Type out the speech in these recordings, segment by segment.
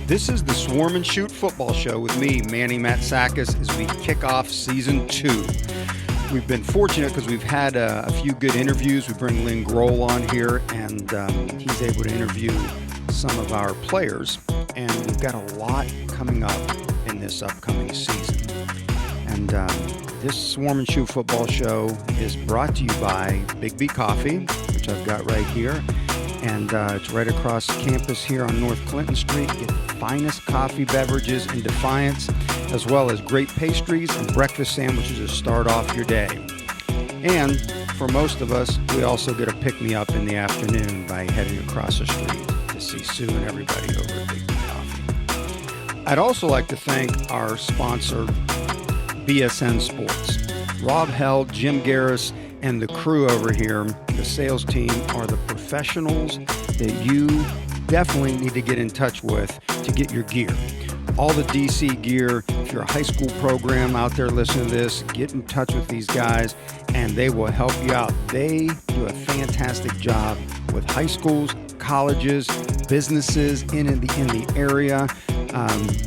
This is the Swarm and Shoot football show with me, Manny Matsakis, as we kick off season 2. We've been fortunate because we've had a few good interviews. We bring Lynn Groll on here, and he's able to interview some of our players. And we've got a lot coming up in this upcoming season. And this Swarm and Shoot football show is brought to you by Big B Coffee, which I've got right here. And it's right across campus here on North Clinton Street. Get the finest coffee beverages in Defiance, as well as great pastries and breakfast sandwiches to start off your day. And for most of us, we also get a pick-me-up in the afternoon by heading across the street to see Sue and everybody over at Big B Coffee. I'd also like to thank our sponsor, BSN Sports. Rob Held, Jim Garris, and the crew over here, the sales team, are the professionals that you definitely need to get in touch with to get your gear. All the DC gear. If you're a high school program out there listening to this, get in touch with these guys and they will help you out. They do a fantastic job with high schools, colleges, businesses in the area.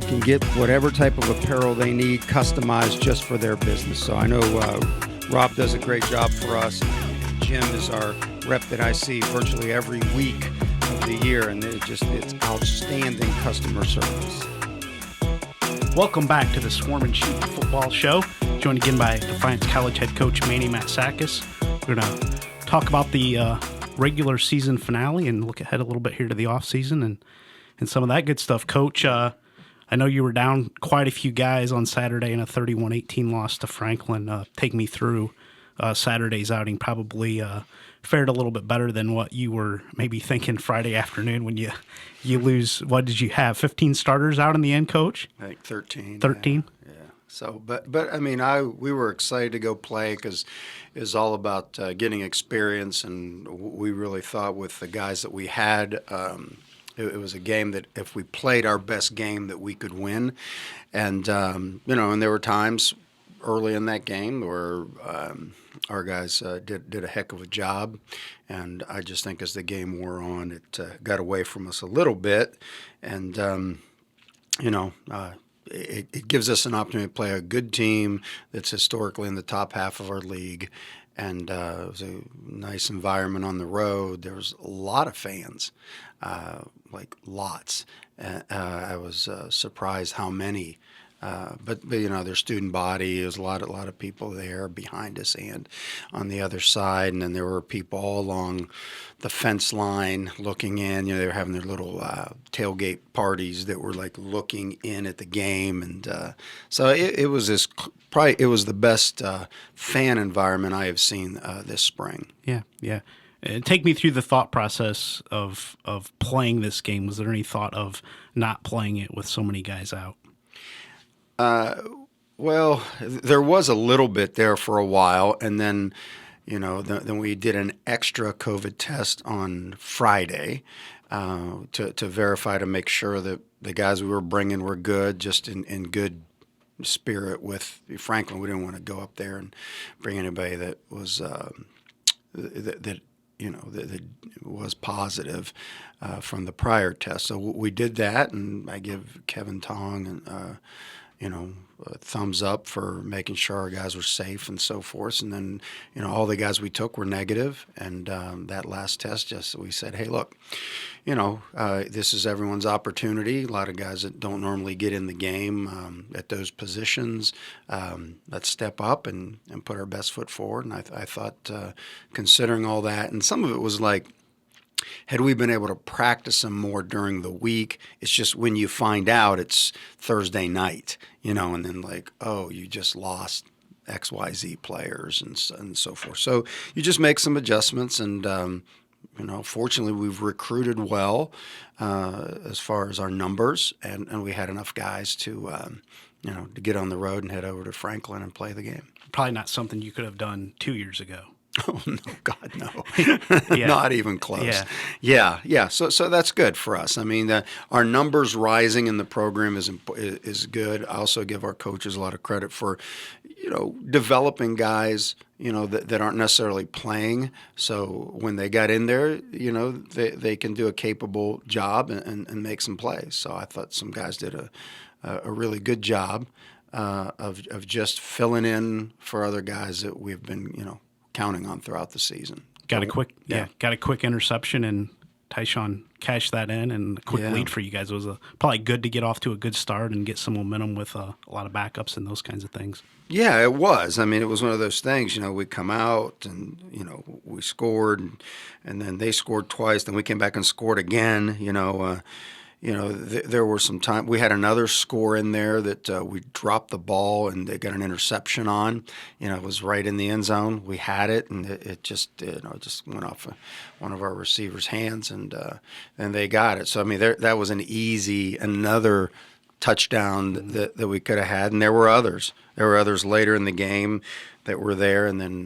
Can get whatever type of apparel they need customized just for their business. So I know Rob does a great job for us. Jim is our rep that I see virtually every week of the year, and it's outstanding customer service. Welcome back to the Swarm and Shoot football show, joined again by Defiance College head coach Manny Matsakis. We're going to talk about the regular season finale and look ahead a little bit here to the off season and some of that good stuff. Coach, I know you were down quite a few guys on Saturday in a 31-18 loss to Franklin. Take me through Saturday's outing. Probably fared a little bit better than what you were maybe thinking Friday afternoon when you lose. What did you have, 15 starters out in the end, Coach? I think 13. 13? Yeah. So, but I mean, we were excited to go play because it was all about getting experience, and we really thought with the guys that we had, it was a game that if we played our best game that we could win. And, and there were times early in that game where our guys did a heck of a job. And I just think as the game wore on, it got away from us a little bit. And, it gives us an opportunity to play a good team that's historically in the top half of our league. And it was a nice environment on the road. There was a lot of fans, lots. I was surprised how many. But their student body, there was a lot of people there behind us and on the other side. And then there were people all along the fence line looking in. They were having their little tailgate parties that were like looking in at the game. And so it was the best fan environment I have seen this spring. Yeah. Take me through the thought process of playing this game. Was there any thought of not playing it with so many guys out? Well, there was a little bit there for a while, and then, then we did an extra COVID test on Friday to verify, to make sure that the guys we were bringing were good, just in good spirit with Franklin. We didn't want to go up there and bring anybody that was that was positive from the prior test. So we did that, and I give Kevin Tong and a thumbs up for making sure our guys were safe and so forth. And then, all the guys we took were negative. And that last test, we said, hey, look, this is everyone's opportunity. A lot of guys that don't normally get in the game at those positions. Let's step up and put our best foot forward. And I thought, considering all that, and some of it was like, had we been able to practice them more during the week, it's just when you find out it's Thursday night, and then you just lost XYZ players and so forth. So you just make some adjustments, and fortunately we've recruited well as far as our numbers, and we had enough guys to to get on the road and head over to Franklin and play the game. Probably not something you could have done 2 years ago. Oh, no, God, no. Not even close. Yeah. So that's good for us. I mean, our numbers rising in the program is good. I also give our coaches a lot of credit for, developing guys, that aren't necessarily playing. So when they got in there, they can do a capable job and make some plays. So I thought some guys did a really good job of just filling in for other guys that we've been, counting on throughout the season. Got a quick interception, and Tyshawn cashed that in, and a quick lead for you guys. It was probably good to get off to a good start and get some momentum with a lot of backups and those kinds of things. Yeah, it was. I mean, it was one of those things, we come out and, we scored, and then they scored twice, then we came back and scored again, there were some time. We had another score in there that we dropped the ball and they got an interception on. It was right in the end zone. We had it, and it just went off one of our receivers' hands, and they got it. So I mean, that was another touchdown that we could have had, and there were others. There were others later in the game that were there, and then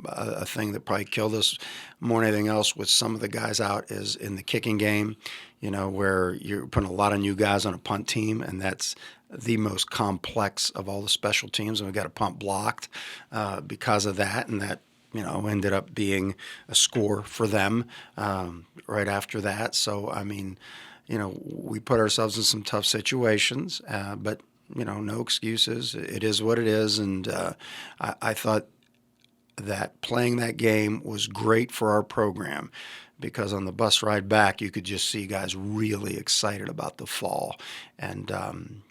a thing that probably killed us more than anything else with some of the guys out is in the kicking game, where you're putting a lot of new guys on a punt team, and that's the most complex of all the special teams, and we got a punt blocked because of that, and that ended up being a score for them right after that. So I mean, we put ourselves in some tough situations, but no excuses. It is what it is, and I thought that playing that game was great for our program, because on the bus ride back, you could just see guys really excited about the fall and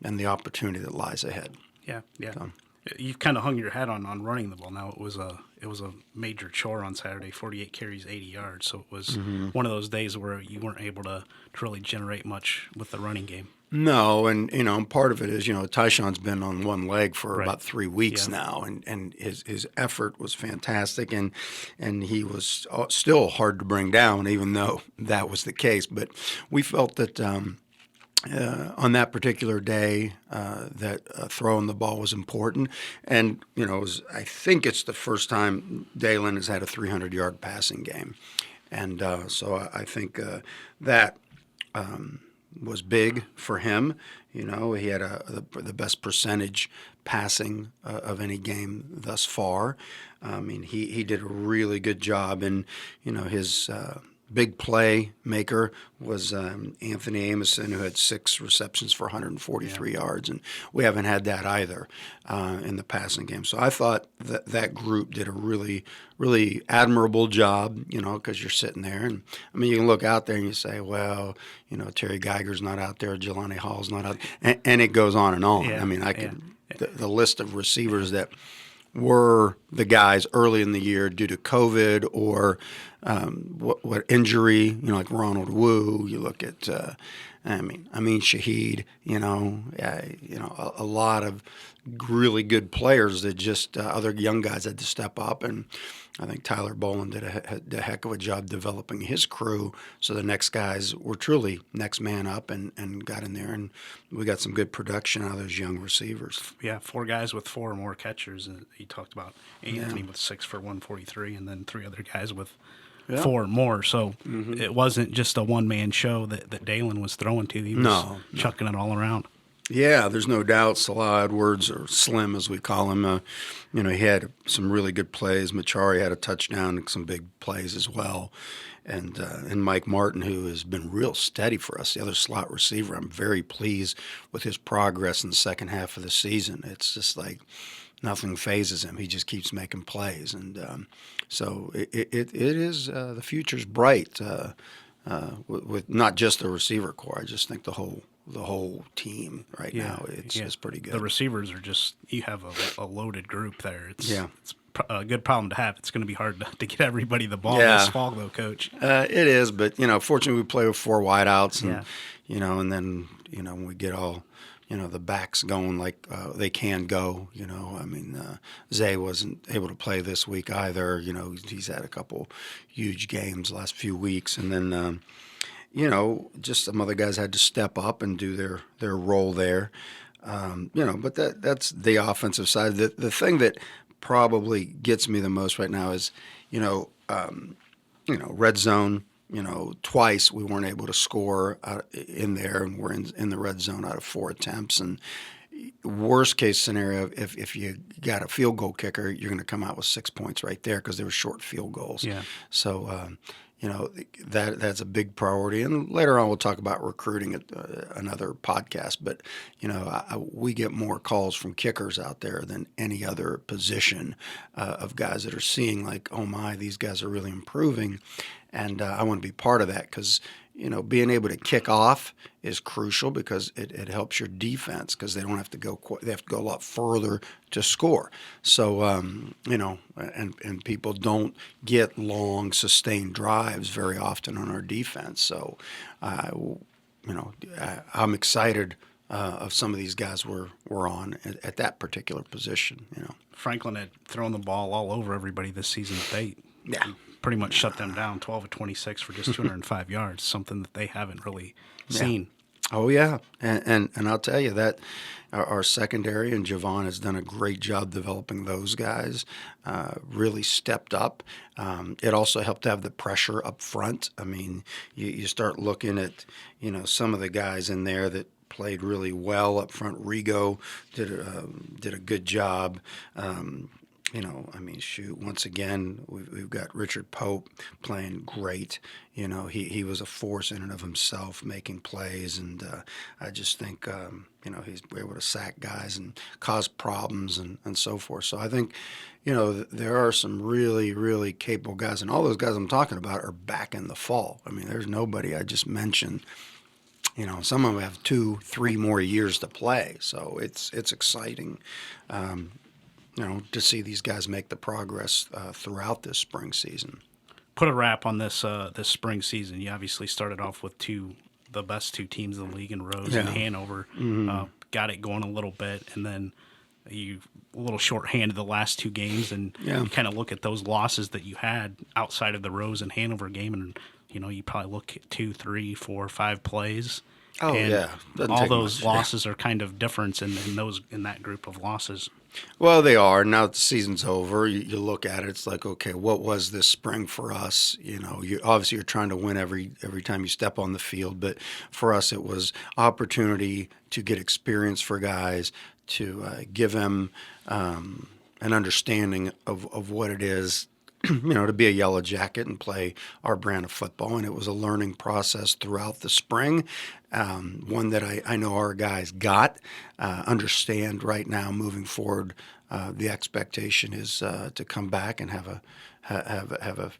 the opportunity that lies ahead. Yeah. So. You've kind of hung your hat on running the ball. Now it was a major chore on Saturday, 48 carries, 80 yards. So it was one of those days where you weren't able to really generate much with the running game. No, and part of it is Tyshawn's been on one leg for about 3 weeks now, and his effort was fantastic, and he was still hard to bring down, even though that was the case. But we felt that on that particular day that throwing the ball was important, and I think it's the first time Dalen has had a 300-yard passing game, and so I think that. Was big for him. He had the best percentage passing of any game thus far. I mean, he did a really good job, and his big play maker was Anthony Amison, who had 6 receptions for 143 yards, and we haven't had that either in the passing game. So I thought that group did a really, really admirable job, because you're sitting there, and I mean, you can look out there and you say, well, Terry Geiger's not out there, Jelani Hall's not out, and it goes on and on. Yeah, I mean, the list of receivers that were the guys early in the year due to COVID or what injury, like Ronald Wu. You look at, Amin Shaheed. A lot of really good players that just other young guys had to step up, and I think Tyler Boland did a heck of a job developing his crew, so the next guys were truly next man up and got in there, and we got some good production out of those young receivers. Yeah, 4 guys with 4 or more catchers. He talked about Anthony with 6 for 143, and then 3 other guys with 4 or more. So it wasn't just a one-man show that Dalen was throwing to. He was chucking it all around. Yeah, there's no doubt. Salah Edwards, or Slim as we call him, he had some really good plays. Machari had a touchdown and some big plays as well. And Mike Martin, who has been real steady for us, the other slot receiver. I'm very pleased with his progress in the second half of the season. It's just like nothing phases him. He just keeps making plays. And so it is the future's bright with not just the receiver core. I just think the whole team now, it's pretty good. The receivers are just, you have a loaded group there. It's a good problem to have. It's going to be hard to get everybody the ball this fall, though, Coach. It is, but, fortunately we play with 4 wideouts, and, and then, when we get all, the backs going like they can go, I mean, Zay wasn't able to play this week either. He's had a couple huge games the last few weeks, and then, just some other guys had to step up and do their role there. But that's the offensive side. The thing that probably gets me the most right now is, red zone. Twice we weren't able to score in there, and we're in the red zone out of 4 attempts. And, worst case scenario, if you got a field goal kicker, you're going to come out with 6 points right there because they were short field goals. Yeah. So, that's a big priority. And later on, we'll talk about recruiting at another podcast. But, we get more calls from kickers out there than any other position of guys that are seeing like, oh my, these guys are really improving. And I want to be part of that because, being able to kick off is crucial because it helps your defense because they don't have to go. They have to go a lot further to score. So and people don't get long sustained drives very often on our defense. So I'm excited of some of these guys we're on at that particular position. Franklin had thrown the ball all over everybody this season. They pretty much shut them down, 12 of 26 for just 205 yards, something that they haven't really seen. Oh, yeah. And I'll tell you that our secondary and Javon has done a great job developing those guys, really stepped up. It also helped to have the pressure up front. I mean, you start looking at, some of the guys in there that played really well up front. Rigo did a good job. Once again, we've got Richard Pope playing great. He was a force in and of himself, making plays, and I just think, he's able to sack guys and cause problems and so forth. So I think, there are some really, really capable guys, and all those guys I'm talking about are back in the fall. I mean, there's nobody I just mentioned. Some of them have 2-3 more years to play, so it's exciting. To see these guys make the progress throughout this spring season. Put a wrap on this spring season. You obviously started off with the best two teams in the league in Rose and Hanover. Got it going a little bit, and then you a little short-handed the last two games, and you kind of look at those losses that you had outside of the Rose and Hanover game, and you probably look at 2, 3, 4, 5 plays. Oh, and yeah. All those losses are kind of difference in that group of losses. Well, they are. Now that the season's over, you look at it, it's like, okay, what was this spring for us? You're trying to win every time you step on the field, but for us it was opportunity to get experience for guys, to give them an understanding of what it is to be a Yellow Jacket and play our brand of football. And it was a learning process throughout the spring, one that I know our guys understand right now moving forward. The expectation is to come back and have a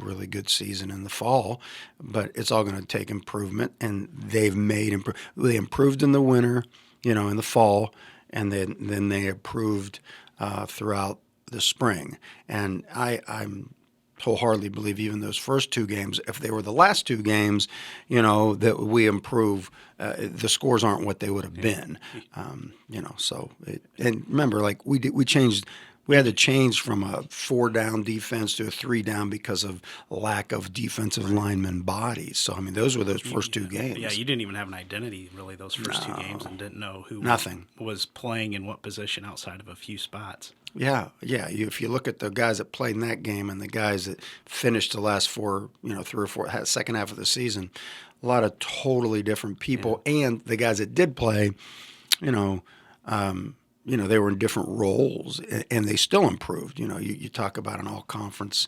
really good season in the fall, but it's all going to take improvement, and they've they improved in the winter, in the fall, and then they improved throughout the spring. And I'm wholeheartedly believe even those first two games, if they were the last two games, that we improve, the scores aren't what they would have been. And remember, like we had to change from a 4-down defense to a 3-down because of lack of defensive lineman bodies. So, I mean, those were those first two games. Yeah, you didn't even have an identity, really, those first two games, and didn't know who was playing in what position outside of a few spots. Yeah. If you look at the guys that played in that game and the guys that finished the last 3 or 4, second half of the season, a lot of totally different people. Yeah. And the guys that did play, they were in different roles, and they still improved. You talk about an all-conference,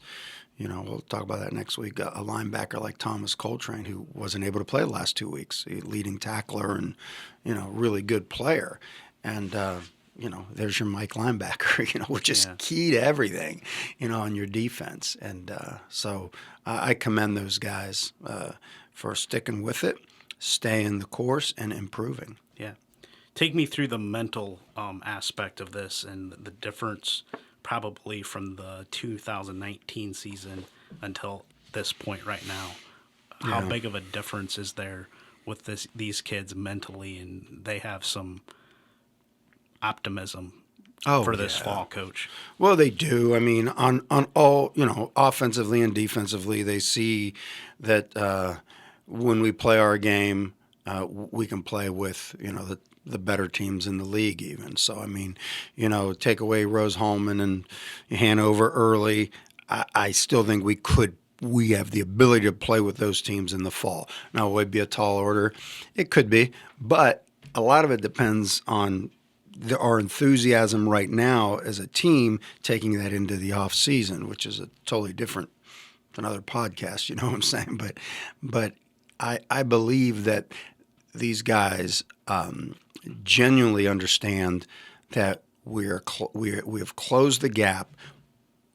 we'll talk about that next week, a linebacker like Thomas Coltrane, who wasn't able to play the last 2 weeks, a leading tackler and, really good player. And, there's your Mike linebacker, which is key to everything, on your defense. And so I commend those guys for sticking with it, staying the course, and improving. Yeah. Take me through the mental aspect of this and the difference probably from the 2019 season until this point right now. How big of a difference is there with these kids mentally, and they have some optimism for this fall, Coach? Well, they do. I mean, on all, offensively and defensively, they see that when we play our game, we can play with, the better teams in the league even. So, I mean, take away Rose Holman and Hanover early, I still think we have the ability to play with those teams in the fall. Now, would it be a tall order? It could be, but a lot of it depends on our enthusiasm right now as a team taking that into the off season, which is a totally different, another podcast. You know what I'm saying? But I believe that these guys genuinely understand that we have closed the gap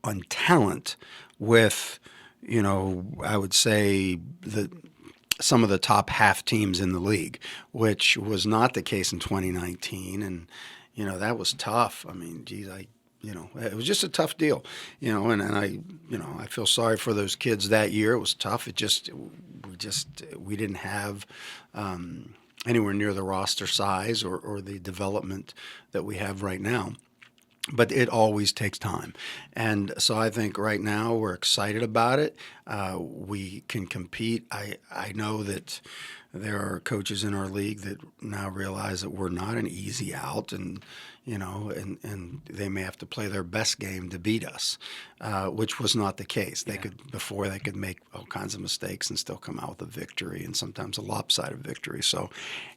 on talent with, I would say some of the top half teams in the league, which was not the case in 2019. And, that was tough. I mean, geez, it was just a tough deal, and I feel sorry for those kids that year. It was tough. We didn't have anywhere near the roster size or the development that we have right now. But it always takes time. And so I think right now we're excited about it. We can compete. I know that there are coaches in our league that now realize that we're not an easy out, and and they may have to play their best game to beat us, which was not the case. They could make all kinds of mistakes and still come out with a victory, and sometimes a lopsided victory. So,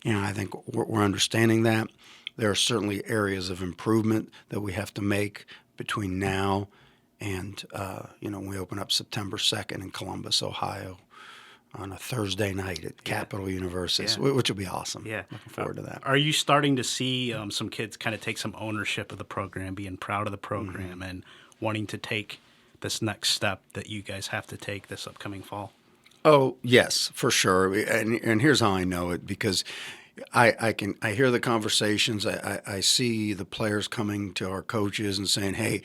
I think we're understanding that. There are certainly areas of improvement that we have to make between now and, when we open up September 2nd in Columbus, Ohio, on a Thursday night at Capital University, which will be awesome. Yeah. Looking forward to that. Are you starting to see some kids kind of take some ownership of the program, being proud of the program, and wanting to take this next step that you guys have to take this upcoming fall? Oh, yes, for sure. And here's how I know it, because I hear the conversations. I see the players coming to our coaches and saying, "Hey,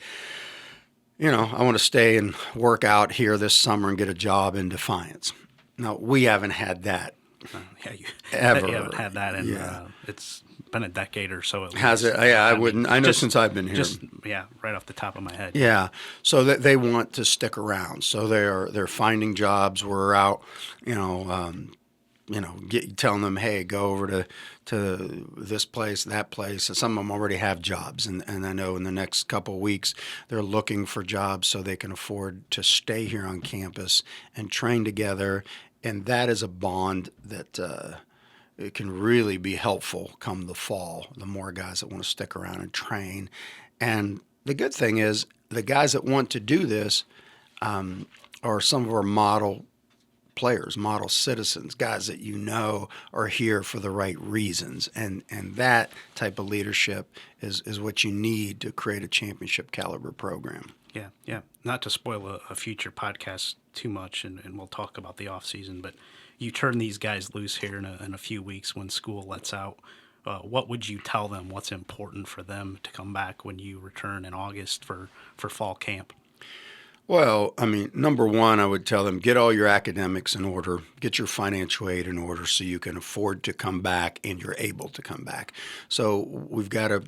I want to stay and work out here this summer and get a job in Defiance." Now, we haven't had that ever. You haven't had that, and it's been a decade or so. Has it? Yeah, I wouldn't. I know since I've been here. Right off the top of my head. Yeah, so that they want to stick around. So they're finding jobs. We're out, telling them, hey, go over to this place, that place. So some of them already have jobs, and I know in the next couple of weeks they're looking for jobs so they can afford to stay here on campus and train together. And that is a bond that it can really be helpful come the fall, the more guys that want to stick around and train. And the good thing is the guys that want to do this are some of our model players, model citizens, guys that are here for the right reasons. And that type of leadership is what you need to create a championship caliber program. Yeah. Not to spoil a future podcast too much, and we'll talk about the off season, but you turn these guys loose here in a few weeks when school lets out. What would you tell them? What's important for them to come back when you return in August for fall camp? Well, I mean, number one, I would tell them, get all your academics in order, get your financial aid in order so you can afford to come back and you're able to come back. So we've got a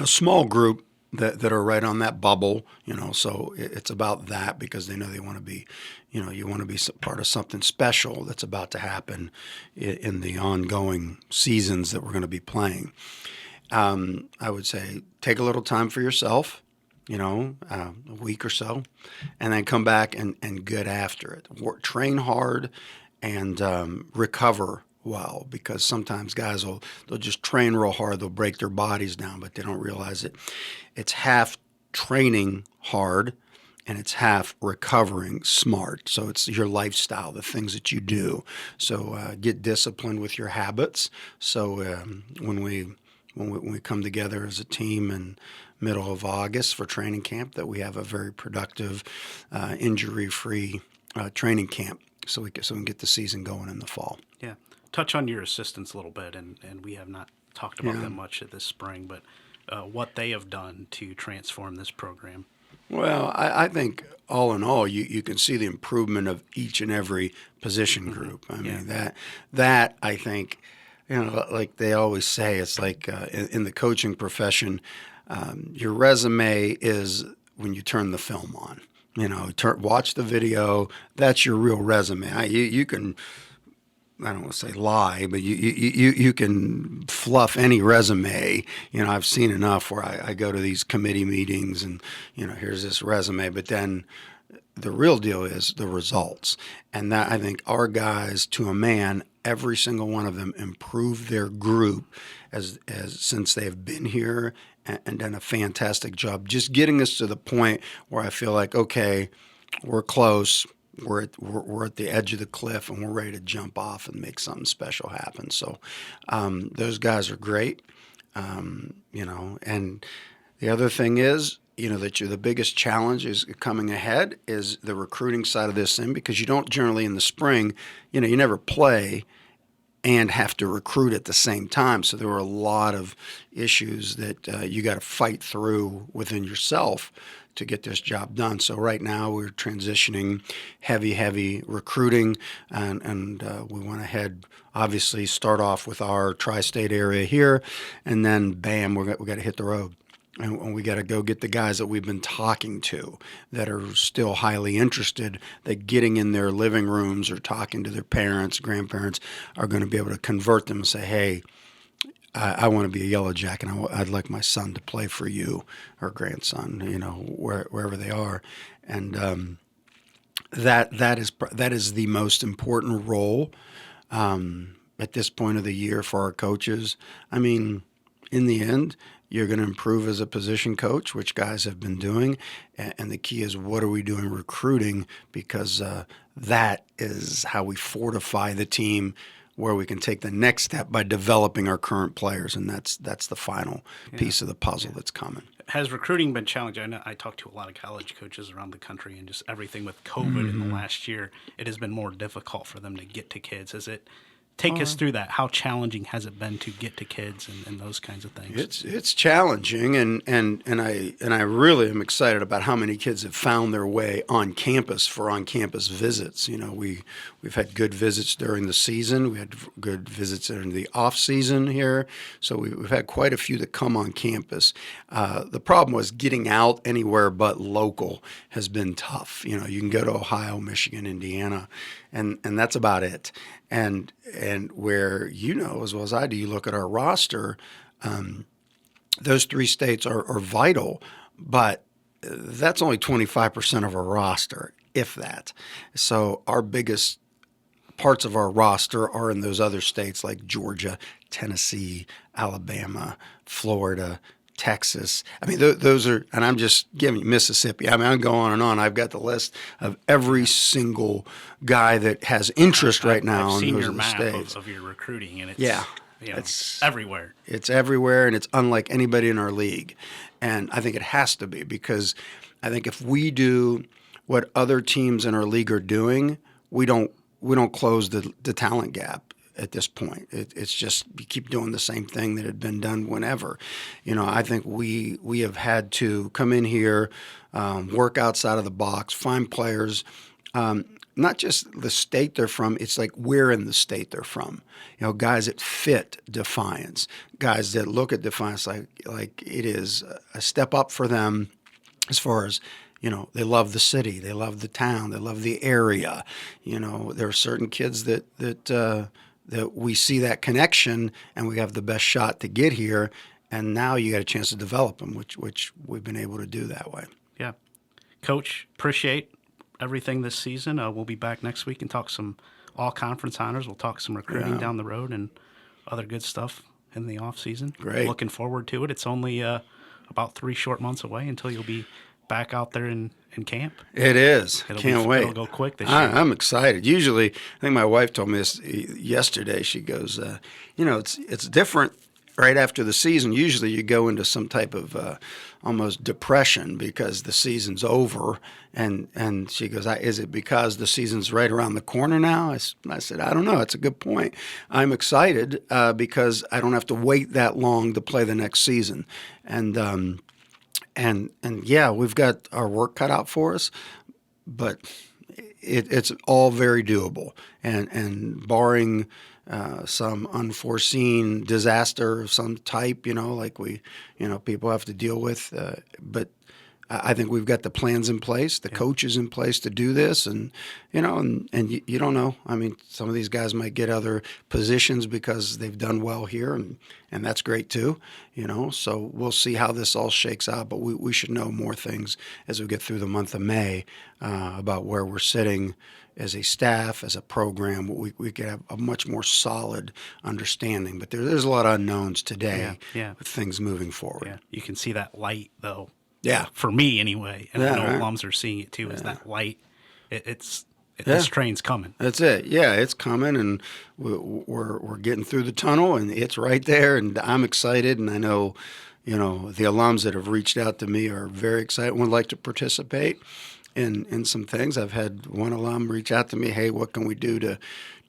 small group that are right on that bubble, so it's about that, because they know they want to be, you want to be part of something special that's about to happen in the ongoing seasons that we're going to be playing. I would say take a little time for yourself, a week or so, and then come back and get after it. Train hard and recover well, because sometimes guys they'll just train real hard, they'll break their bodies down, but they don't realize it. It's half training hard and it's half recovering smart. So it's your lifestyle, the things that you do. So get disciplined with your habits. So when we come together as a team in middle of August for training camp, that we have a very productive, injury-free training camp, so we can get the season going in the fall. Yeah. Touch on your assistants a little bit, and we have not talked about them much this spring, but what they have done to transform this program. Well, I think all in all, you can see the improvement of each and every position group. I mean, that I think, like they always say, it's like in the coaching profession, your resume is when you turn the film on. Watch the video. That's your real resume. You can, I don't want to say lie, but you can fluff any resume. I've seen enough where I go to these committee meetings and, here's this resume, but then the real deal is the results. And that, I think our guys, to a man, every single one of them improved their group as since they've been here, and done a fantastic job just getting us to the point where I feel like, okay, we're close. We're at the edge of the cliff, and we're ready to jump off and make something special happen. So those guys are great, and the other thing is, the biggest challenge is coming ahead is the recruiting side of this thing, because you don't generally in the spring, you never play and have to recruit at the same time. So there were a lot of issues that you got to fight through within yourself to get this job done. So right now we're transitioning heavy recruiting, and we went ahead, obviously, start off with our tri-state area here, and then bam, we got to hit the road. And we got to go get the guys that we've been talking to that are still highly interested, that getting in their living rooms or talking to their parents, grandparents, are going to be able to convert them and say, hey, I want to be a Yellow Jacket, and I'd like my son to play for you, or grandson, wherever they are. And that is the most important role at this point of the year for our coaches. I mean, in the end, you're going to improve as a position coach, which guys have been doing. And the key is, what are we doing recruiting? Because that is how we fortify the team, where we can take the next step by developing our current players. And that's the final piece of the puzzle that's coming. Has recruiting been challenging? I know I talked to a lot of college coaches around the country, and just everything with COVID in the last year, it has been more difficult for them to get to kids. Take us through that. How challenging has it been to get to kids and those kinds of things? It's challenging, and I really am excited about how many kids have found their way on campus for on-campus visits. We've had good visits during the season. We had good visits during the off season here, so we've had quite a few that come on campus. The problem was getting out anywhere but local has been tough. You can go to Ohio, Michigan, Indiana, and that's about it. And where as well as I do, you look at our roster, those three states are vital, but that's only 25% of our roster, if that. So our biggest parts of our roster are in those other states like Georgia, Tennessee, Alabama, Florida, Texas. I mean, those are, and I'm just giving you Mississippi. I mean, I'm going on and on. I've got the list of every single guy that has interest right now in those map states. Of your recruiting, and it's everywhere. It's everywhere, and it's unlike anybody in our league. And I think it has to be, because I think if we do what other teams in our league are doing, we don't close the talent gap. At this point, it's just you keep doing the same thing that had been done whenever. I think we have had to come in here, work outside of the box, find players, not just the state they're from. It's like where in the state they're from. Guys that fit Defiance, guys that look at Defiance like it is a step up for them, as far as they love the city, they love the town, they love the area. There are certain kids that we see that connection, and we have the best shot to get here, and now you got a chance to develop them, which we've been able to do that way. Yeah. Coach, appreciate everything this season. We'll be back next week and talk some all-conference honors. We'll talk some recruiting down the road and other good stuff in the off-season. Great. Looking forward to it. It's only about 3 short months away until you'll be back out there in camp. It is. Can't wait. It'll go quick this year. I'm excited. Usually, I think my wife told me this yesterday. She goes, it's different right after the season. Usually you go into some type of almost depression because the season's over. And she goes, is it because the season's right around the corner now? I said, I don't know. It's a good point. I'm excited because I don't have to wait that long to play the next season. And yeah, we've got our work cut out for us, but it's all very doable. And barring some unforeseen disaster of some type, like people have to deal with. But I think we've got the plans in place, the coaches in place to do this, and you don't know. I mean, some of these guys might get other positions because they've done well here, and that's great too. So we'll see how this all shakes out. But we should know more things as we get through the month of May about where we're sitting as a staff, as a program. We could have a much more solid understanding. But there's a lot of unknowns today with things moving forward. Yeah, you can see that light though. Yeah. For me, anyway, and I know alums are seeing it too. Is that light? This train's coming. That's it. Yeah, it's coming, and we're getting through the tunnel, and it's right there. And I'm excited, and I know, the alums that have reached out to me are very excited and would like to participate in some things. I've had one alum reach out to me, hey, what can we do to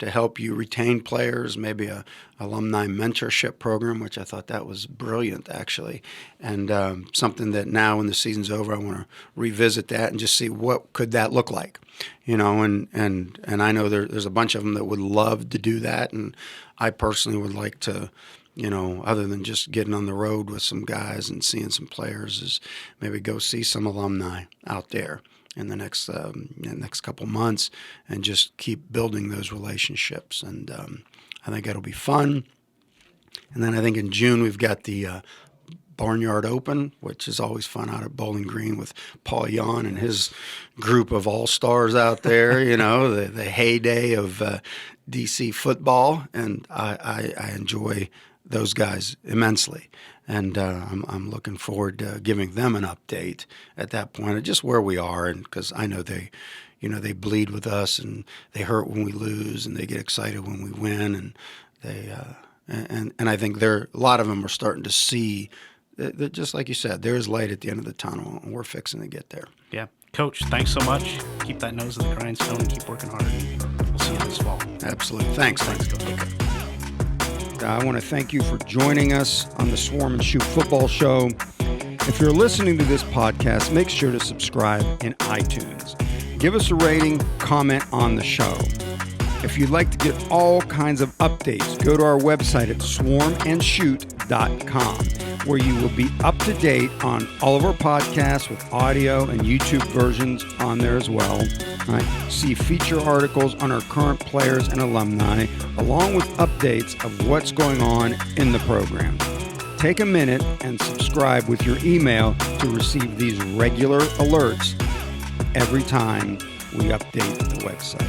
help you retain players, maybe a alumni mentorship program, which I thought that was brilliant, actually, and something that now when the season's over, I want to revisit that and just see what could that look like, and I know there's a bunch of them that would love to do that, and I personally would like to, other than just getting on the road with some guys and seeing some players, is maybe go see some alumni out there in the next couple months and just keep building those relationships. And I think it'll be fun. And then I think in June we've got the Barnyard Open, which is always fun out at Bowling Green with Paul Yon and his group of all-stars out there, the heyday of DC football. And I enjoy those guys immensely. And I'm looking forward to giving them an update at that point of just where we are, and because I know they bleed with us, and they hurt when we lose, and they get excited when we win, and they and I think a lot of them are starting to see that, just like you said, there is light at the end of the tunnel, and we're fixing to get there. Yeah, Coach, thanks so much. Keep that nose in the grindstone and keep working hard. We'll see you this fall. Absolutely. Thanks, Coach. Okay. I want to thank you for joining us on the Swarm and Shoot Football Show. If you're listening to this podcast, make sure to subscribe in iTunes. Give us a rating, comment on the show. If you'd like to get all kinds of updates, go to our website at swarmandshoot.com, where you will be up to date on all of our podcasts with audio and YouTube versions on there as well. All right. See feature articles on our current players and alumni, along with updates of what's going on in the program. Take a minute and subscribe with your email to receive these regular alerts every time we update the website.